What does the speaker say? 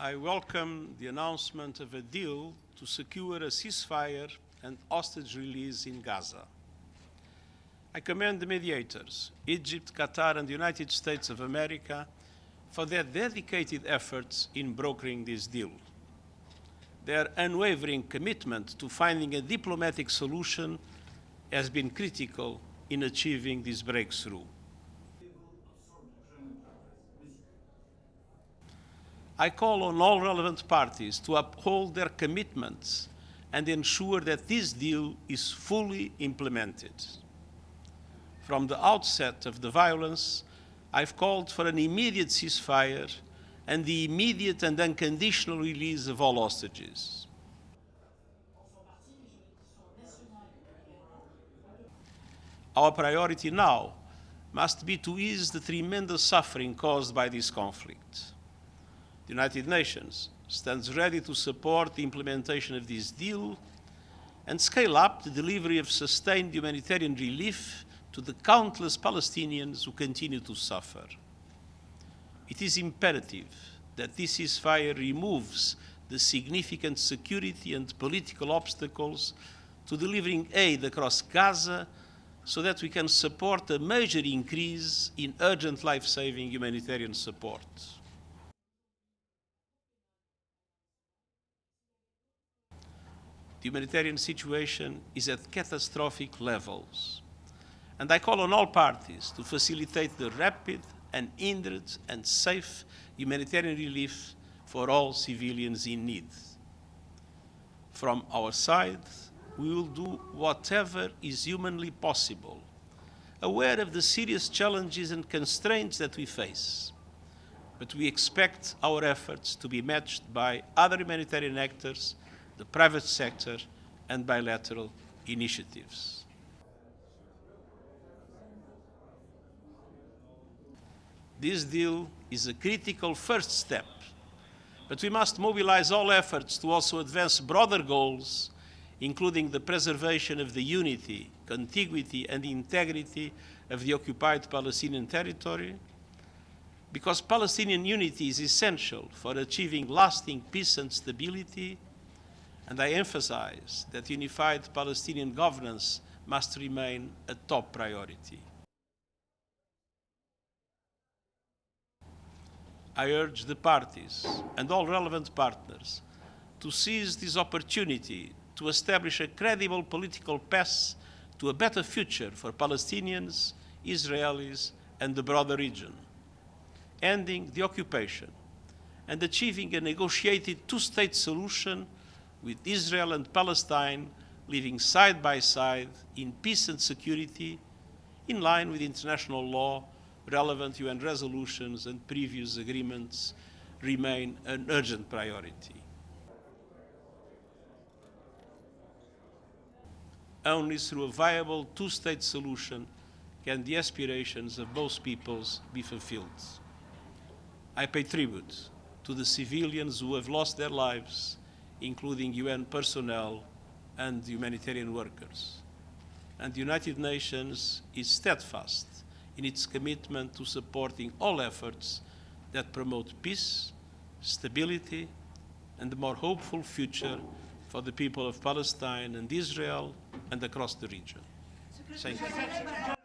I welcome the announcement of a deal to secure a ceasefire and hostage release in Gaza. I commend the mediators, Egypt, Qatar, and the United States of America, for their dedicated efforts in brokering this deal. Their unwavering commitment to finding a diplomatic solution has been critical in achieving this breakthrough. I call on all relevant parties to uphold their commitments and ensure that this deal is fully implemented. From the outset of the violence, I've called for an immediate ceasefire and the immediate and unconditional release of all hostages. Our priority now must be to ease the tremendous suffering caused by this conflict. The United Nations stands ready to support the implementation of this deal and scale up the delivery of sustained humanitarian relief to the countless Palestinians who continue to suffer. It is imperative that this ceasefire removes the significant security and political obstacles to delivering aid across Gaza so that we can support a major increase in urgent life-saving humanitarian support. The humanitarian situation is at catastrophic levels, and I call on all parties to facilitate the rapid, unhindered, and safe humanitarian relief for all civilians in need. From our side, we will do whatever is humanly possible, aware of the serious challenges and constraints that we face, but we expect our efforts to be matched by other humanitarian actors, the private sector, and bilateral initiatives. This deal is a critical first step, but we must mobilize all efforts to also advance broader goals, including the preservation of the unity, contiguity, and integrity of the occupied Palestinian territory, because Palestinian unity is essential for achieving lasting peace and stability. And I emphasize that unified Palestinian governance must remain a top priority. I urge the parties and all relevant partners to seize this opportunity to establish a credible political path to a better future for Palestinians, Israelis, and the broader region, ending the occupation and achieving a negotiated two-state solution with Israel and Palestine living side by side in peace and security, in line with international law, relevant UN resolutions, and previous agreements, remain an urgent priority. Only through a viable two-state solution can the aspirations of both peoples be fulfilled. I pay tribute to the civilians who have lost their lives, including UN personnel and humanitarian workers. And the United Nations is steadfast in its commitment to supporting all efforts that promote peace, stability, and a more hopeful future for the people of Palestine and Israel and across the region. Thank you.